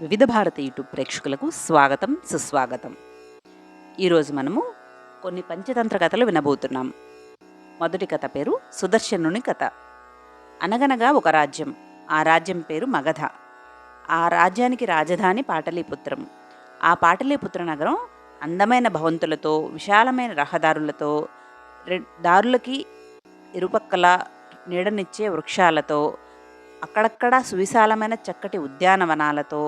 వివిధ భారతి యూట్యూబ్ ప్రేక్షకులకు స్వాగతం, సుస్వాగతం. ఈరోజు మనము కొన్ని పంచతంత్ర కథలు వినబోతున్నాం. మొదటి కథ పేరు సుదర్శనుని కథ. అనగనగా ఒక రాజ్యం. ఆ రాజ్యం పేరు మగధ. ఆ రాజ్యానికి రాజధాని పాటలీపుత్రం. ఆ పాటలీపుత్ర నగరం అందమైన భవంతులతో, విశాలమైన రహదారులతో, దారులకి ఇరుపక్కల నీడనిచ్చే వృక్షాలతో, అక్కడక్కడా సువిశాలమైన చక్కటి ఉద్యానవనాలతో,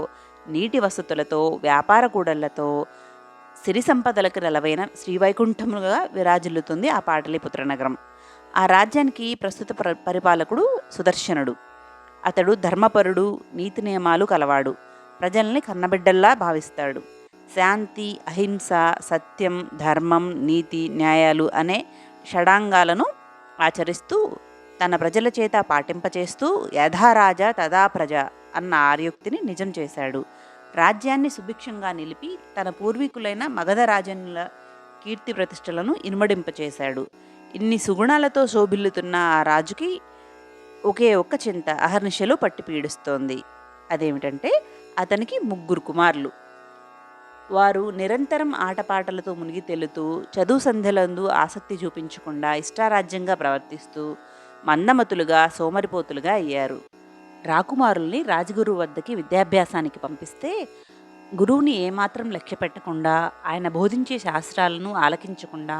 నీటి వసతులతో, వ్యాపార కూడళ్లతో, సిరి సంపదలకు నెలవైన శ్రీవైకుంఠముగా విరాజిల్లుతుంది ఆ పాటలీపుత్ర నగరం. ఆ రాజ్యానికి ప్రస్తుత పరిపాలకుడు సుదర్శనుడు. అతడు ధర్మపరుడు, నీతి నియమాలు కలవాడు. ప్రజల్ని కన్నబిడ్డల్లా భావిస్తాడు. శాంతి, అహింస, సత్యం, ధర్మం, నీతి, న్యాయాలు అనే షడాంగాలను ఆచరిస్తూ తన ప్రజల చేత పాటింపచేస్తూ యథా రాజా తదా ప్రజ అన్న ఆర్యోక్తిని నిజం చేశాడు. రాజ్యాన్ని సుభిక్షంగా నిలిపి తన పూర్వీకులైన మగధ రాజన్యుల కీర్తి ప్రతిష్టలను ఇనుమడింపచేశాడు. ఇన్ని సుగుణాలతో శోభిల్లుతున్న ఆ రాజుకి ఒకే ఒక్క చింత అహర్నిశలు పట్టి పీడిస్తోంది. అదేమిటంటే అతనికి 3 కుమారులు. వారు నిరంతరం ఆటపాటలతో మునిగి తేలుతూ, చదువు సంధ్యలందు ఆసక్తి చూపించకుండా ఇష్టారాజ్యంగా ప్రవర్తిస్తూ మందమతులుగా, సోమరిపోతులుగా అయ్యారు. రాకుమారుల్ని రాజగురువు వద్దకి విద్యాభ్యాసానికి పంపిస్తే గురువుని ఏమాత్రం లక్ష్య పెట్టకుండా, ఆయన బోధించే శాస్త్రాలను ఆలకించకుండా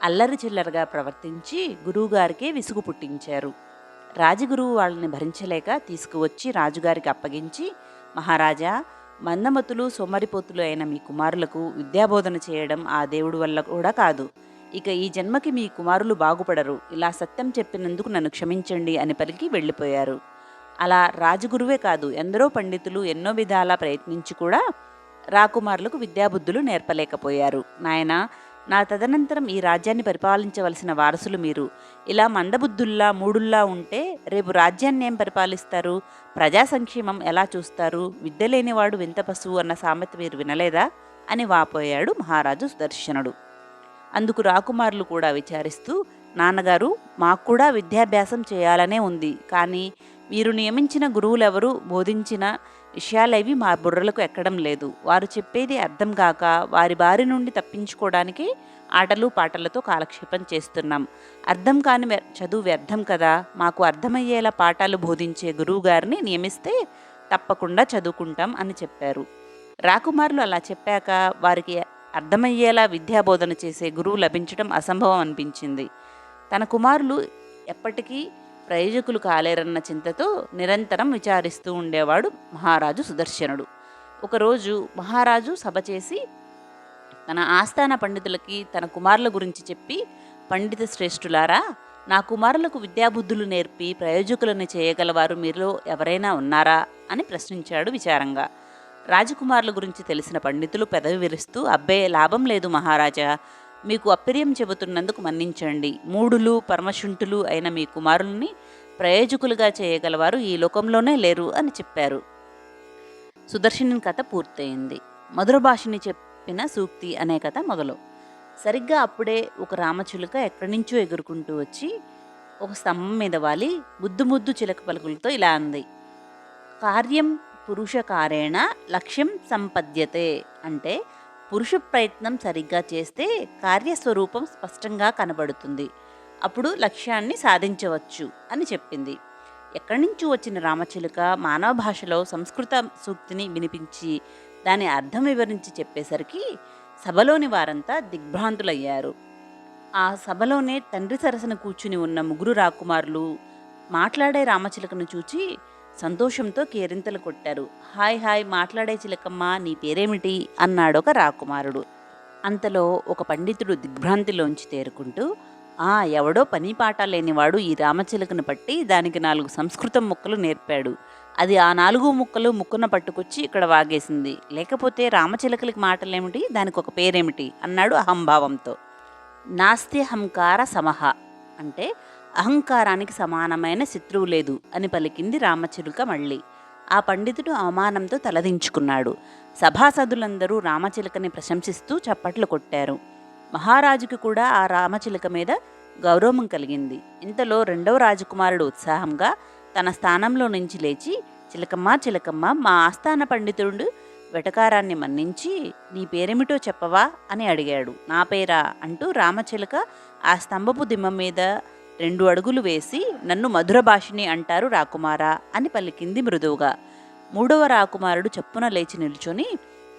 అల్లరి చిల్లరగా ప్రవర్తించి గురువుగారికే విసుగు పుట్టించారు. రాజగురువు వాళ్ళని భరించలేక తీసుకువచ్చి రాజుగారికి అప్పగించి, మహారాజా, మందమతులు, సోమరిపోతులు అయిన మీ కుమారులకు విద్యాబోధన చేయడం ఆ దేవుడి వల్ల కూడా కాదు. ఇక ఈ జన్మకి మీ కుమారులు బాగుపడరు. ఇలా సత్యం చెప్పినందుకు నన్ను క్షమించండి అని పలికి వెళ్ళిపోయారు. అలా రాజగురువే కాదు, ఎందరో పండితులు ఎన్నో విధాలా ప్రయత్నించి కూడా రాకుమారులకు విద్యాబుద్ధులు నేర్పలేకపోయారు. నాయనా, నా తదనంతరం ఈ రాజ్యాన్ని పరిపాలించవలసిన వారసులు మీరు. ఇలా మందబుద్ధుల్లా, మూడుల్లా ఉంటే రేపు రాజ్యాన్ని ఏం పరిపాలిస్తారు? ప్రజా సంక్షేమం ఎలా చూస్తారు? విద్య లేనివాడు వింత పశువు అన్న సామెత మీరు వినలేదా అని వాపోయాడు మహారాజు సుదర్శనుడు. అందుకు రాకుమారులు కూడా విచారిస్తూ, నాన్నగారు, మాకు కూడా విద్యాభ్యాసం చేయాలనే ఉంది. కానీ మీరు నియమించిన గురువులెవరూ బోధించిన విషయాలేవి మా బుర్రలకు ఎక్కడం లేదు. వారు చెప్పేది అర్థం కాక వారి బారి నుండి తప్పించుకోవడానికి ఆటలు పాటలతో కాలక్షేపం చేస్తున్నాం. అర్థం కాని చదువు వ్యర్థం కదా. మాకు అర్థమయ్యేలా పాఠాలు బోధించే గురువుగారిని నియమిస్తే తప్పకుండా చదువుకుంటాం అని చెప్పారు. రాకుమారులు అలా చెప్పాక వారికి అర్థమయ్యేలా విద్యాబోధన చేసే గురువు లభించడం అసంభవం అనిపించింది. తన కుమారులు ఎప్పటికీ ప్రయోజకులు కాలేరన్న చింతతో నిరంతరం విచారిస్తూ ఉండేవాడు మహారాజు సుదర్శనుడు. ఒకరోజు మహారాజు సభ చేసి తన ఆస్థాన పండితులకి తన కుమారుల గురించి చెప్పి, పండిత శ్రేష్ఠులారా, నా కుమారులకు విద్యాబుద్ధులు నేర్పి ప్రయోజకులను చేయగలవారు మీలో ఎవరైనా ఉన్నారా అని ప్రశ్నించాడు విచారంగా. రాజకుమారుల గురించి తెలిసిన పండితులు పెదవి విరుస్తూ, అబ్బే, లాభం లేదు మహారాజా, మీకు అప్పిర్యం చెబుతున్నందుకు మన్నించండి. మూఢులు, పరమశుంఠులు అయిన మీ కుమారుల్ని ప్రయోజకులుగా చేయగలవారు ఈ లోకంలోనే లేరు అని చెప్పారు. సుదర్శనుని కథ పూర్తయింది. మధుర భాషని చెప్పిన సూక్తి అనే కథ మొదలు. సరిగ్గా అప్పుడే ఒక రామచిలుక ఎక్కడి నుంచో ఎగురుకుంటూ వచ్చి ఒక స్తంభం మీద వాలి ముద్దు ముద్దు చిలక పలుకులతో ఇలా అంది, కార్యం పురుషకారేణ లక్ష్యం సంపద్యతే. అంటే పురుష ప్రయత్నం సరిగ్గా చేస్తే కార్యస్వరూపం స్పష్టంగా కనబడుతుంది. అప్పుడు లక్ష్యాన్ని సాధించవచ్చు అని చెప్పింది. ఎక్కడి నుంచి వచ్చిన రామచిలుక మానవ భాషలో సంస్కృత సూక్తిని వినిపించి దాని అర్థం వివరించి చెప్పేసరికి సభలోని వారంతా దిగ్భ్రాంతులయ్యారు. ఆ సభలోనే తండ్రి సరసన కూర్చుని ఉన్న 3 రాకుమారులు మాట్లాడే రామచిలుకను చూచి సంతోషంతో కేరింతలు కొట్టారు. హాయ్ హాయ్, మాట్లాడే చిలకమ్మా, నీ పేరేమిటి అన్నాడొక రాకుమారుడు. అంతలో ఒక పండితుడు దిగ్భ్రాంతిలోంచి తేరుకుంటూ, ఎవడో పని పాట లేనివాడు ఈ రామచిలుకను పట్టి దానికి 4 సంస్కృతం ముక్కలు నేర్పాడు. అది ఆ 4 ముక్కలు ముక్కున పట్టుకొచ్చి ఇక్కడ వాగేసింది. లేకపోతే రామచిలుకలకి మాటలేమిటి, దానికి ఒక పేరేమిటి అన్నాడు అహంభావంతో. నాస్త్యహంకార సమహ అంటే అహంకారానికి సమానమైన శత్రువు లేదు అని పలికింది రామచిలుక మళ్ళీ. ఆ పండితుడు అవమానంతో తలదించుకున్నాడు. సభాసదులందరూ రామచిలుకని ప్రశంసిస్తూ చప్పట్లు కొట్టారు. మహారాజుకి కూడా ఆ రామచిలుక మీద గౌరవం కలిగింది. ఇంతలో 2వ రాజకుమారుడు ఉత్సాహంగా తన స్థానంలో నుంచి లేచి చిలకమ్మ చిలకమ్మ, మా ఆస్థాన పండితుడు వెటకారాన్ని మన్నించి నీ పేరేమిటో చెప్పవా అని అడిగాడు. నా పేరా అంటూ రామచిలక ఆ స్తంభపు దిమ్మ మీద 2 అడుగులు వేసి, నన్ను మధురభాషిణి అంటారు రాకుమారా అని పలికింది మృదువుగా. 3వ రాకుమారుడు చప్పున లేచి నిల్చొని,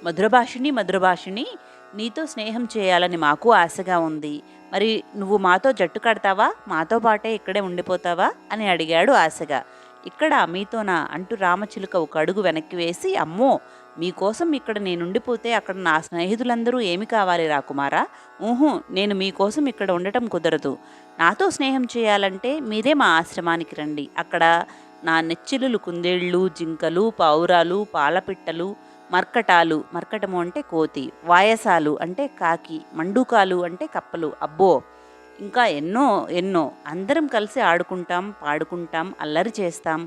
మధురభాషిణి మధురభాషిణి, నీతో స్నేహం చేయాలని మాకు ఆశగా ఉంది. మరి నువ్వు మాతో జట్టు కడతావా? మాతో పాటే ఇక్కడే ఉండిపోతావా అని అడిగాడు ఆశగా. ఇక్కడ మీతోనా అంటూ రామచిలుక ఒక అడుగు వెనక్కి వేసి, అమ్మో, మీకోసం ఇక్కడ నేనుండిపోతే అక్కడ నా స్నేహితులందరూ ఏమి కావాలి రాకుమారా? ఊహు, నేను మీకోసం ఇక్కడ ఉండటం కుదరదు. నాతో స్నేహం చేయాలంటే మీరే మా ఆశ్రమానికి రండి. అక్కడ నా నెచ్చిలులు కుందేళ్ళు, జింకలు, పావురాలు, పాలపిట్టలు, మర్కటాలు, మర్కటము అంటే కోతి, వాయసాలు అంటే కాకి, మండూకాలు అంటే కప్పలు, అబ్బో ఇంకా ఎన్నో ఎన్నో. అందరం కలిసి ఆడుకుంటాం, పాడుకుంటాం, అల్లరి చేస్తాం.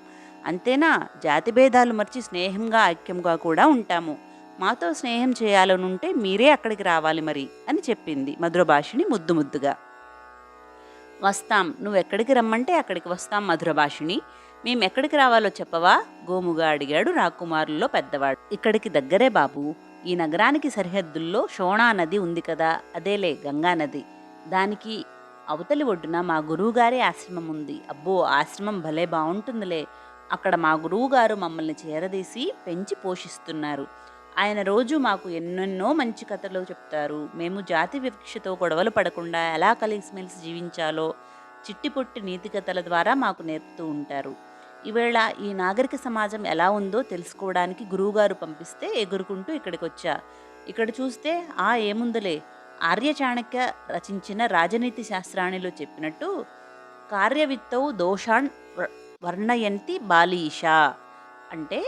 అంతేనా? జాతిభేదాలు మర్చి స్నేహంగా ఐక్యంగా కూడా ఉంటాము. మాతో స్నేహం చేయాలనుంటే మీరే అక్కడికి రావాలి మరి అని చెప్పింది మధురభాషిణి ముద్దు ముద్దుగా. వస్తాం, నువ్వెక్కడికి రమ్మంటే అక్కడికి వస్తాం మధురభాషిణి. మేమెక్కడికి రావాలో చెప్పవా? గోముగా అడిగాడు రాకుమారుల్లో పెద్దవాడు. ఇక్కడికి దగ్గరే బాబు. ఈ నగరానికి సరిహద్దుల్లో షోణా నది ఉంది కదా, అదేలే గంగా నది. దానికి అవతలి ఒడ్డున మా గురువుగారి ఆశ్రమం ఉంది. అబ్బో, ఆశ్రమం భలే బాగుంటుందిలే. అక్కడ మా గురువుగారు మమ్మల్ని చేరదీసి పెంచి పోషిస్తున్నారు. ఆయన రోజు మాకు ఎన్నెన్నో మంచి కథలు చెప్తారు. మేము జాతి వివక్షతో గొడవలు పడకుండా ఎలా కలిసిమెలిసి జీవించాలో చిట్టిపొట్టి నీతి కథల ద్వారా మాకు నేర్పుతూ ఉంటారు. ఈవేళ ఈ నాగరిక సమాజం ఎలా ఉందో తెలుసుకోవడానికి గురువుగారు పంపిస్తే ఎగురుకుంటూ ఇక్కడికి వచ్చా. ఇక్కడ చూస్తే ఏముందలే, ఆర్యచాణక్య రచించిన రాజనీతి శాస్త్రాణిలో చెప్పినట్టు కార్యవిత్తౌ దోషాన్ వర్ణయంతి బాలీషా అంటే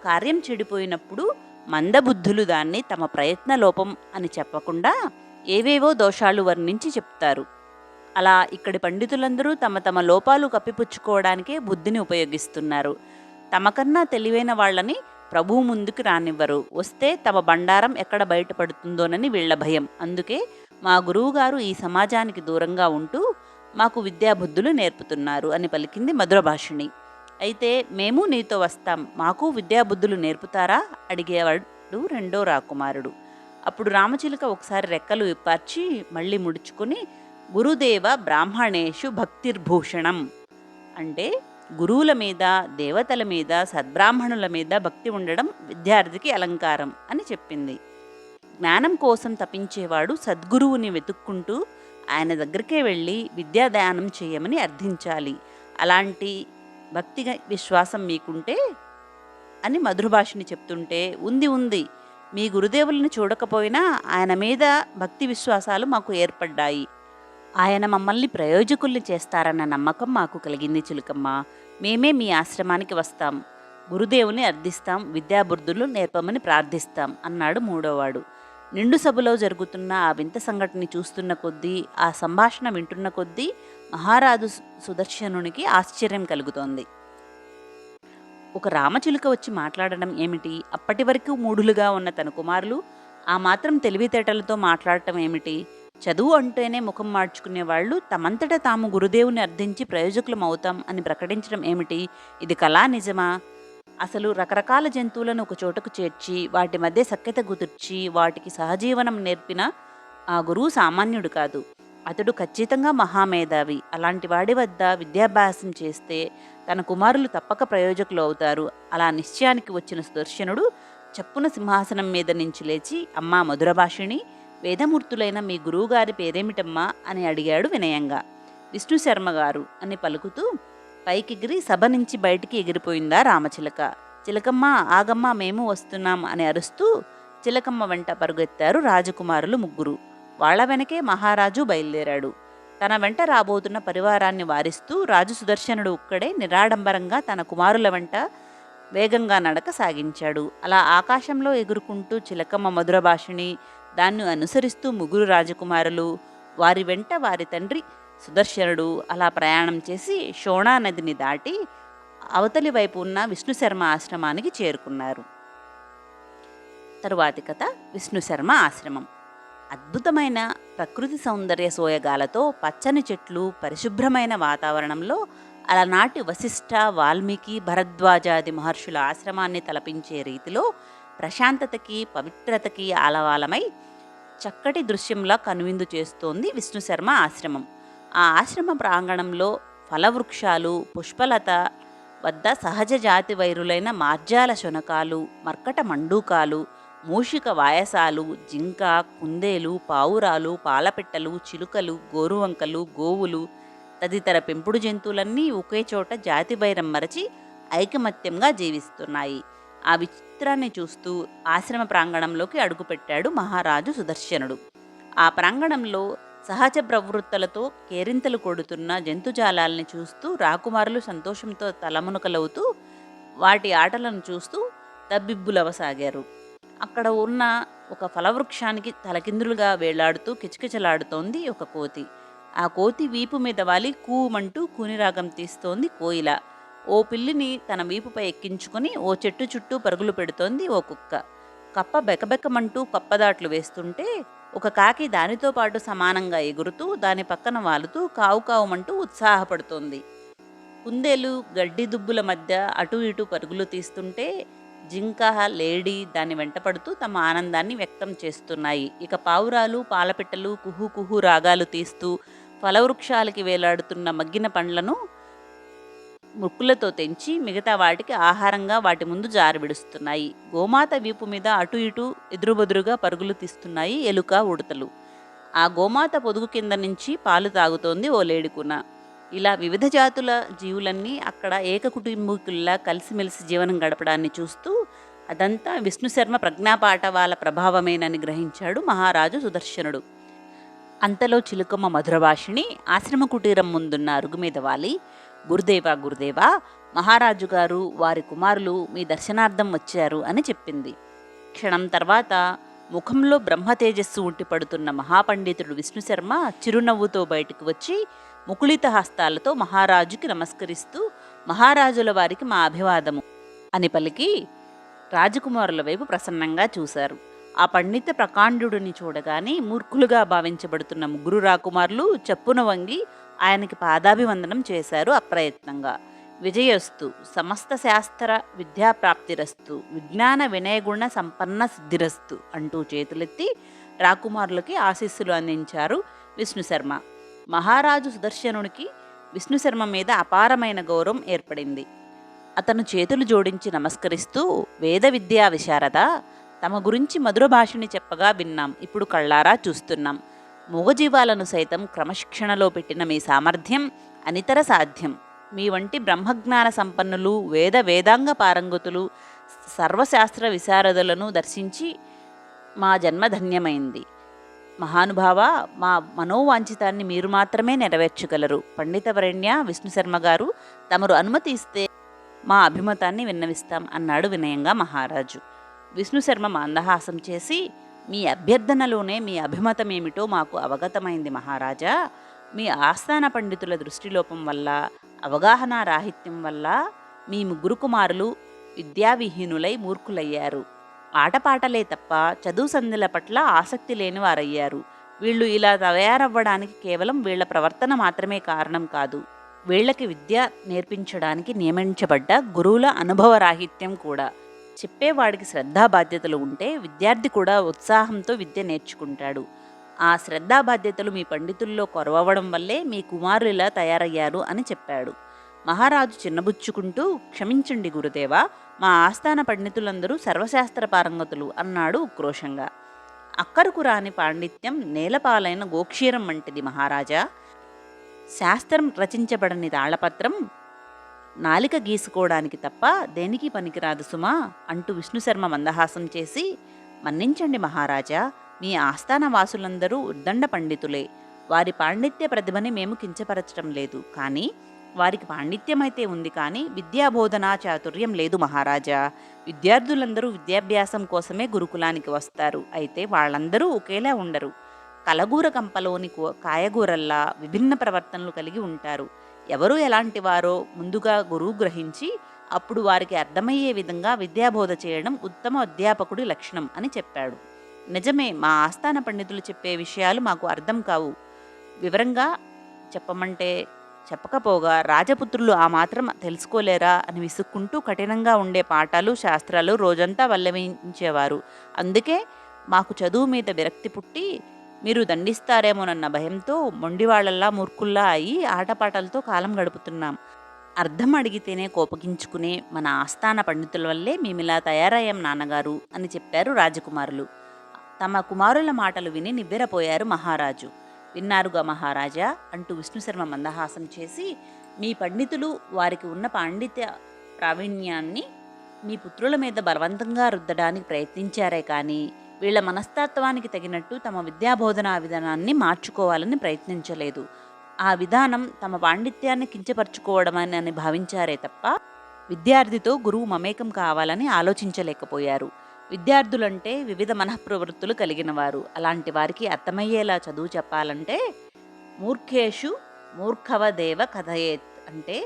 కార్యం చెడిపోయినప్పుడు మందబుద్ధులు దాన్ని తమ ప్రయత్న లోపం అని చెప్పకుండా ఏవేవో దోషాలు వర్ణించి చెప్తారు. అలా ఇక్కడి పండితులందరూ తమ తమ లోపాలు కప్పిపుచ్చుకోవడానికే బుద్ధిని ఉపయోగిస్తున్నారు. తమకన్నా తెలివైన వాళ్ళని ప్రభువు ముందుకు రానివ్వరు. వస్తే తమ బండారం ఎక్కడ బయటపడుతుందోనని వీళ్ల భయం. అందుకే మా గురువుగారు ఈ సమాజానికి దూరంగా ఉంటూ మాకు విద్యాబుద్ధులు నేర్పుతున్నారు అని పలికింది మధురభాషిణి. అయితే మేము నీతో వస్తాం, మాకు విద్యాబుద్ధులు నేర్పుతారా అడిగేవాడు 2వ రాకుమారుడు. అప్పుడు రామచిలుక ఒకసారి రెక్కలు విప్పార్చి మళ్ళీ ముడుచుకొని, గురుదేవ బ్రాహ్మణేషు భక్తిర్భూషణం అంటే గురువుల మీద, దేవతల మీద, సద్బ్రాహ్మణుల మీద భక్తి ఉండడం విద్యార్థికి అలంకారం అని చెప్పింది. జ్ఞానం కోసం తపించేవాడు సద్గురువుని వెతుక్కుంటూ ఆయన దగ్గరికే వెళ్ళి విద్యాదానం చేయమని అర్థించాలి. అలాంటి భక్తి విశ్వాసం మీకుంటే అని మధురభాషిణి చెప్తుంటే, ఉంది, మీ గురుదేవులను చూడకపోయినా ఆయన మీద భక్తి విశ్వాసాలు మాకు ఏర్పడ్డాయి. ఆయన మమ్మల్ని ప్రయోజకుల్ని చేస్తారన్న నమ్మకం మాకు కలిగింది చిలుకమ్మ. మేమే మీ ఆశ్రమానికి వస్తాం, గురుదేవుని అర్థిస్తాం, విద్యాబుద్ధులు నేర్పమని ప్రార్థిస్తాం అన్నాడు 3వవాడు. నిండు సభలో జరుగుతున్న ఆ వింత సంఘటనని చూస్తున్న కొద్దీ, ఆ సంభాషణ వింటున్న కొద్దీ మహారాజు సుదర్శనునికి ఆశ్చర్యం కలుగుతోంది. ఒక రామచిలుక వచ్చి మాట్లాడడం ఏమిటి? అప్పటి వరకు మూఢులుగా ఉన్న తన కుమారులు ఆ మాత్రం తెలివితేటలతో మాట్లాడటం ఏమిటి? చదువు అంటేనే ముఖం మార్చుకునే వాళ్ళు తమంతట తాము గురుదేవుని అర్థించి ప్రయోజకులం అవుతాం అని ప్రకటించడం ఏమిటి? ఇది కళా నిజమా? అసలు రకరకాల జంతువులను ఒక చోటకు చేర్చి వాటి మధ్య సఖ్యత కుదుర్చి వాటికి సహజీవనం నేర్పిన ఆ గురువు సామాన్యుడు కాదు. అతడు ఖచ్చితంగా మహామేధావి. అలాంటి వాడి వద్ద విద్యాభ్యాసం చేస్తే తన కుమారులు తప్పక ప్రయోజకులు అవుతారు. అలా నిశ్చయానికి వచ్చిన సుదర్శనుడు చప్పున సింహాసనం మీద నుంచి లేచి, అమ్మా మధురభాషిణి, వేదమూర్తులైన మీ గురువుగారి పేరేమిటమ్మా అని అడిగాడు వినయంగా. విష్ణుశర్మ గారు అని పలుకుతూ పైకెగిరి సభ నుంచి బయటికి ఎగిరిపోయిందా రామచిలక. చిలకమ్మ ఆగమ్మ, మేము వస్తున్నాం అని అరుస్తూ చిలకమ్మ వెంట పరుగెత్తారు రాజకుమారులు 3. వాళ్ల వెనకే మహారాజు బయలుదేరాడు. తన వెంట రాబోతున్న పరివారాన్ని వారిస్తూ రాజు సుదర్శనుడు ఒక్కడే నిరాడంబరంగా తన కుమారుల వెంట వేగంగా నడక సాగించాడు. అలా ఆకాశంలో ఎగురుకుంటూ చిలకమ్మ మధురభాషిణి, దాన్ని అనుసరిస్తూ 3 రాజకుమారులు, వారి వెంట వారి తండ్రి సుదర్శనుడు అలా ప్రయాణం చేసి షోణా నదిని దాటి అవతలి వైపు ఉన్న విష్ణుశర్మ ఆశ్రమానికి చేరుకున్నారు. తరువాతి కథ విష్ణుశర్మ ఆశ్రమం. అద్భుతమైన ప్రకృతి సౌందర్య సోయగాలతో పచ్చని చెట్లు, పరిశుభ్రమైన వాతావరణంలో అలనాటి వశిష్ఠ, వాల్మీకి, భరద్వాజాది మహర్షుల ఆశ్రమాన్ని తలపించే రీతిలో ప్రశాంతతకి, పవిత్రతకి ఆలవాలమై చక్కటి దృశ్యంలా కనువిందు చేస్తోంది విష్ణుశర్మ ఆశ్రమం. ఆ ఆశ్రమ ప్రాంగణంలో ఫలవృక్షాలు, పుష్పలత వద్ద సహజ జాతి వైరులైన మార్జాల శునకాలు, మర్కట మండూకాలు, మూషిక వాయసాలు, జింక, కుందేలు, పావురాలు, పాలపిట్టలు, చిలుకలు, గోరువంకలు, గోవులు తదితర పెంపుడు జంతువులన్నీ ఒకే చోట జాతి వైరం మరచి ఐకమత్యంగా జీవిస్తున్నాయి. ఆ విచిత్రాన్ని చూస్తూ ఆశ్రమ ప్రాంగణంలోకి అడుగుపెట్టాడు మహారాజు సుదర్శనుడు. ఆ ప్రాంగణంలో సహజ ప్రవృత్తులతో కేరింతలు కొడుతున్న జంతుజాలాల్ని చూస్తూ రాకుమారులు సంతోషంతో తలమునకలవుతూ వాటి ఆటలను చూస్తూ తబ్బిబ్బులవసాగారు. అక్కడ ఉన్న ఒక ఫలవృక్షానికి తలకిందులుగా వేలాడుతూ కిచకిచలాడుతోంది ఒక కోతి. ఆ కోతి వీపు మీద వాలి కూమంటూ కూనిరాగం తీస్తోంది కోయిల. ఓ పిల్లిని తన వీపుపై ఎక్కించుకుని ఓ చెట్టు చుట్టూ పరుగులు పెడుతోంది ఓ కుక్క. కప్ప బెకబెకమంటూ కప్పదాట్లు వేస్తుంటే ఒక కాకి దానితో పాటు సమానంగా ఎగురుతూ దాని పక్కన వాలుతూ కావు కావుమంటూ ఉత్సాహపడుతోంది. కుందేలు గడ్డి దుబ్బుల మధ్య అటు ఇటు పరుగులు తీస్తుంటే జింక, లేడీ దాన్ని వెంటపడుతూ తమ ఆనందాన్ని వ్యక్తం చేస్తున్నాయి. ఇక పావురాలు, పాలపిట్టలు కుహు కుహు రాగాలు తీస్తూ ఫలవృక్షాలకి వేలాడుతున్న మగ్గిన పండ్లను ముక్కులతో తెంచి మిగతా వాటికి ఆహారంగా వాటి ముందు జారవిడుస్తున్నాయి. గోమాత వీపు మీద అటు ఇటు ఎదురుబెదురుగా పరుగులు తీస్తున్నాయి ఎలుక, ఉడతలు. ఆ గోమాత పొదుగు కింద నుంచి పాలు తాగుతోంది ఓ లేడికున. ఇలా వివిధ జాతుల జీవులన్నీ అక్కడ ఏకకుటుంబీకుల్లా కలిసిమెలిసి జీవనం గడపడాన్ని చూస్తూ అదంతా విష్ణుశర్మ ప్రజ్ఞాపాఠవాల ప్రభావమేనని గ్రహించాడు మహారాజు సుదర్శనుడు. అంతలో చిలుకమ్మ మధురభాషిణి ఆశ్రమ కుటీరం ముందున్న అరుగు మీద వాలి, గురుదేవా గురుదేవా, మహారాజు గారు వారి కుమారులు మీ దర్శనార్థం వచ్చారు అని చెప్పింది. క్షణం తర్వాత ముఖంలో బ్రహ్మతేజస్సు ఉట్టిపడుతున్న మహాపండితుడు విష్ణుశర్మ చిరునవ్వుతో బయటకు వచ్చి ముకుళిత హస్తాలతో మహారాజుకి నమస్కరిస్తూ మహారాజుల వారికి మా అభివాదము అని పలికి రాజకుమారుల వైపు ప్రసన్నంగా చూశారు. ఆ పండిత ప్రకాండుడిని చూడగానే మూర్ఖులుగా భావించబడుతున్న ముగ్గురు రాకుమారులు చప్పున వంగి ఆయనకి పాదాభివందనం చేశారు అప్రయత్నంగా. విజయస్తు, సమస్త శాస్త్ర విద్యాప్రాప్తిరస్తు, విజ్ఞాన వినయగుణ సంపన్న సిద్ధిరస్తు అంటూ చేతులెత్తి రాకుమారులకి ఆశీస్సులు అందించారు విష్ణుశర్మ. మహారాజు సుదర్శనునికి విష్ణుశర్మ మీద అపారమైన గౌరవం ఏర్పడింది. అతను చేతులు జోడించి నమస్కరిస్తూ, వేద విద్యా విశారద, తమ గురించి మధుర భాషని చెప్పగా విన్నాం, ఇప్పుడు కళ్ళారా చూస్తున్నాం. మూగజీవాలను సైతం క్రమశిక్షణలో పెట్టిన మీ సామర్థ్యం అనితర సాధ్యం. మీ వంటి బ్రహ్మజ్ఞాన సంపన్నులు, వేదాంగ పారంగతులు, సర్వశాస్త్ర విశారదులను దర్శించి మా జన్మ ధన్యమైంది. మహానుభావ, మా మనోవాంఛితాన్ని మీరు మాత్రమే నెరవేర్చగలరు. పండితవరణ్య విష్ణుశర్మ గారు, తమరు అనుమతి ఇస్తే మా అభిమతాన్ని విన్నవిస్తాం అన్నాడు వినయంగా మహారాజు. విష్ణుశర్మ మందహాసం చేసి, మీ అభ్యర్థనలోనే మీ అభిమతమేమిటో మాకు అవగతమైంది మహారాజా. మీ ఆస్థాన పండితుల దృష్టిలోపం వల్ల, అవగాహన రాహిత్యం వల్ల మీ ముగ్గురు కుమారులు విద్యావిహీనులై మూర్ఖులయ్యారు. ఆటపాటలే తప్ప చదువు సంధ్యల పట్ల ఆసక్తి లేని వారయ్యారు. వీళ్ళు ఇలా తయారవ్వడానికి కేవలం వీళ్ల ప్రవర్తన మాత్రమే కారణం కాదు, వీళ్లకి విద్య నేర్పించడానికి నియమించబడ్డ గురువుల అనుభవరాహిత్యం కూడా. చెప్పేవాడికి శ్రద్ధాబాధ్యతలు ఉంటే విద్యార్థి కూడా ఉత్సాహంతో విద్య నేర్చుకుంటాడు. ఆ శ్రద్ధాబాధ్యతలు మీ పండితుల్లో కొరవడం వల్లే మీ కుమారులు ఇలా తయారయ్యారు అని చెప్పాడు. మహారాజు చిన్నబుచ్చుకుంటూ, క్షమించండి గురుదేవా, మా ఆస్థాన పండితులందరూ సర్వశాస్త్ర పారంగతులు అన్నాడు ఉక్రోషంగా. అక్కరకు రాని పాండిత్యం నేలపాలైన గోక్షీరం వంటిది మహారాజా. శాస్త్రం రచించబడని తాళపత్రం నాలిక గీసుకోవడానికి తప్ప దేనికి పనికిరాదు సుమా అంటూ విష్ణుశర్మ మందహాసం చేసి, మన్నించండి మహారాజా, మీ ఆస్థాన వాసులందరూ ఉద్దండ పండితులే. వారి పాండిత్య ప్రతిభని మేము కించపరచడం లేదు, కానీ వారికి పాండిత్యమైతే ఉంది, కానీ విద్యాబోధనా చాతుర్యం లేదు మహారాజా. విద్యార్థులందరూ విద్యాభ్యాసం కోసమే గురుకులానికి వస్తారు. అయితే వాళ్ళందరూ ఒకేలా ఉండరు. కలగూర కంపలోని కాయగూరల్లా విభిన్న ప్రవర్తనలు కలిగి ఉంటారు. ఎవరు ఎలాంటి వారో ముందుగా గురువు గ్రహించి అప్పుడు వారికి అర్థమయ్యే విధంగా విద్యాబోధ చేయడం ఉత్తమ అధ్యాపకుడి లక్షణం అని చెప్పాడు. నిజమే, మా ఆస్థాన పండితులు చెప్పే విషయాలు మాకు అర్థం కావు. వివరంగా చెప్పమంటే చెప్పకపోగా రాజపుత్రులు ఆ మాత్రం తెలుసుకోలేరా అని విసుక్కుంటూ కఠినంగా ఉండే పాఠాలు శాస్త్రాలు రోజంతా వల్లవించేవారు. అందుకే మాకు చదువు మీద విరక్తి పుట్టి మీరు దండిస్తారేమోనన్న భయంతో మొండివాళ్లల్లా మూర్ఖుల్లా అయి ఆటపాటలతో కాలం గడుపుతున్నాం. అర్థం అడిగితేనే కోపగించుకునే మన ఆస్థాన పండితుల వల్లే మేమిలా తయారయ్యాం నాన్నగారు అని చెప్పారు రాజకుమారులు. తమ కుమారుల మాటలు విని నివ్వెరపోయారు మహారాజు. విన్నారుగా మహారాజా అంటూ విష్ణుశర్మ మందహాసం చేసి, మీ పండితులు వారికి ఉన్న పాండిత్య ప్రావీణ్యాన్ని మీ పుత్రుల మీద బలవంతంగా రుద్దడానికి ప్రయత్నించారే కానీ వీళ్ల మనస్తత్వానికి తగినట్టు తమ విద్యాబోధనా విధానాన్ని మార్చుకోవాలని ప్రయత్నించలేదు. ఆ విధానం తమ పాండిత్యాన్ని కించపరుచుకోవడమని భావించారే తప్ప విద్యార్థితో గురువు మమేకం కావాలని ఆలోచించలేకపోయారు. విద్యార్థులంటే వివిధ మనఃప్రవృత్తులు కలిగిన వారు. అలాంటి వారికి అర్థమయ్యేలా చదువు చెప్పాలంటే మూర్ఖేషు మూర్ఖవదేవ కథయేత్ అంటే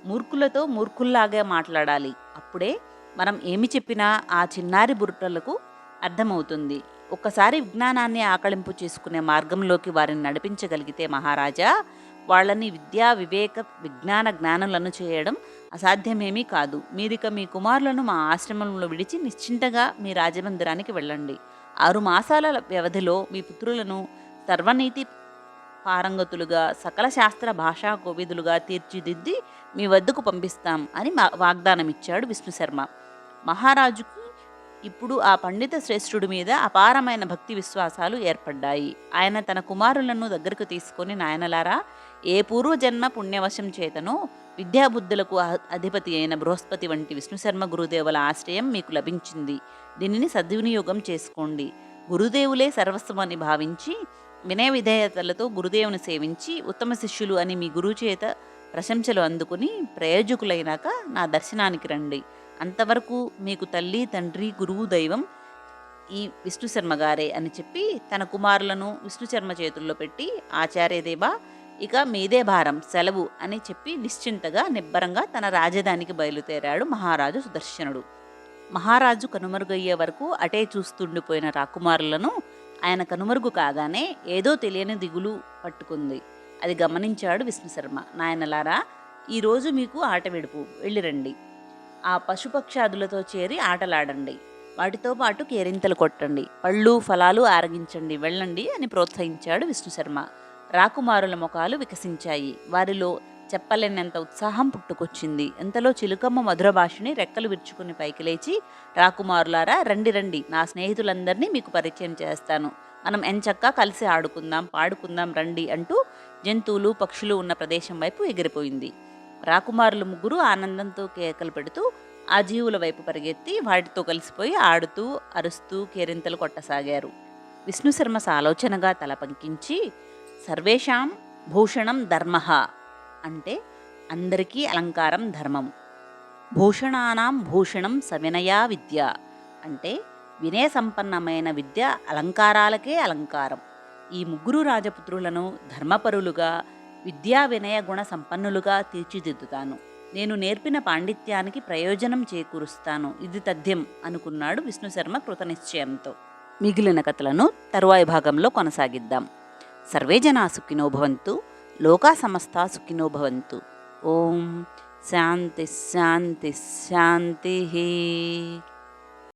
మూర్ఖులతో మూర్ఖుల్లాగే మాట్లాడాలి. అప్పుడే మనం ఏమి చెప్పినా ఆ చిన్నారి బుర్రలకు అర్థమవుతుంది. ఒక్కసారి విజ్ఞానాన్ని ఆకళింపు చేసుకునే మార్గంలోకి వారిని నడిపించగలిగితే మహారాజా, వాళ్ళని విద్యా వివేక విజ్ఞాన జ్ఞానులను చేయడం అసాధ్యమేమీ కాదు. మీరిక మీ కుమారులను మా ఆశ్రమంలో విడిచి నిశ్చింతగా మీ రాజమందిరానికి వెళ్ళండి. 6 మాసాల వ్యవధిలో మీ పుత్రులను సర్వనీతి పారంగతులుగా సకల శాస్త్ర భాషా కోవిదులుగా తీర్చిదిద్ది మీ వద్దకు పంపిస్తాం అని వాగ్దానమిచ్చాడు విష్ణుశర్మ. మహారాజుకి ఇప్పుడు ఆ పండిత శ్రేష్ఠుడి మీద అపారమైన భక్తి విశ్వాసాలు ఏర్పడ్డాయి. ఆయన తన కుమారులను దగ్గరకు తీసుకొని, నాయనలారా, ఏ పూర్వజన్మ పుణ్యవశం చేతనో విద్యాబుద్ధులకు అధిపతి అయిన బృహస్పతి వంటి విష్ణుశర్మ గురుదేవుల ఆశ్రయం మీకు లభించింది. దీనిని సద్వినియోగం చేసుకోండి. గురుదేవులే సర్వస్వమని భావించి వినయ విధేయతలతో గురుదేవుని సేవించి ఉత్తమ శిష్యులు అని మీ గురువు చేత ప్రశంసలు అందుకుని ప్రయోజకులైనాక నా దర్శనానికి రండి. అంతవరకు మీకు తల్లి, తండ్రి, గురువు, దైవం ఈ విష్ణుశర్మ గారే అని చెప్పి తన కుమారులను విష్ణుశర్మ చేతుల్లో పెట్టి, ఆచార్యదేవా, ఇక మీదే భారం, సెలవు అని చెప్పి నిశ్చింతగా నిబ్బరంగా తన రాజధానికి బయలుదేరాడు మహారాజు సుదర్శనుడు. మహారాజు కనుమరుగయ్యే వరకు అటే చూస్తుండిపోయిన రాకుమారులను ఆయన కనుమరుగు కాగానే ఏదో తెలియని దిగులు పట్టుకుంది. అది గమనించాడు విష్ణుశర్మ. నాయనలారా, ఈరోజు మీకు ఆట విడుపు, వెళ్ళిరండి. ఆ పశుపక్షాదులతో చేరి ఆటలాడండి. వాటితో పాటు కేరింతలు కొట్టండి, పళ్ళు ఫలాలు ఆరగించండి, వెళ్ళండి అని ప్రోత్సహించాడు విష్ణుశర్మ. రాకుమారుల ముఖాలు వికసించాయి. వారిలో చెప్పలేనంత ఉత్సాహం పుట్టుకొచ్చింది. ఎంతలో చిలుకమ్మ మధుర భాషని రెక్కలు విరుచుకుని పైకి లేచి, రాకుమారులారా, రండి రండి, నా స్నేహితులందరినీ మీకు పరిచయం చేస్తాను. మనం ఎంచక్కా కలిసి ఆడుకుందాం, పాడుకుందాం, రండి అంటూ జంతువులు పక్షులు ఉన్న ప్రదేశం వైపు ఎగిరిపోయింది. రాకుమారులు ముగ్గురు ఆనందంతో కేకలు పెడుతూ ఆ జీవుల వైపు పరిగెత్తి వాటితో కలిసిపోయి ఆడుతూ అరుస్తూ కేరింతలు కొట్టసాగారు. విష్ణుశర్మ సాలోచనగా తల పంకించి, సర్వేషాం భూషణం ధర్మః అంటే అందరికీ అలంకారం ధర్మం, భూషణానాం భూషణం సవినయా విద్య అంటే వినయ సంపన్నమైన విద్య అలంకారాలకే అలంకారం. ఈ ముగ్గురు రాజపుత్రులను ధర్మపరులుగా, విద్యా వినయ గుణ సంపన్నులుగా తీర్చిదిద్దుతాను. నేను నేర్పిన పాండిత్యానికి ప్రయోజనం చేకూరుస్తాను. ఇది తథ్యం అనుకున్నాడు విష్ణుశర్మ కృతనిశ్చయంతో. మిగిలిన కథలను తరువాయి భాగంలో కొనసాగిద్దాం. సర్వే జనా సుఖినో భవంతు, లోకా సమస్తా సుఖినో భవంతు. ఓం శాంతి శాంతి శాంతి.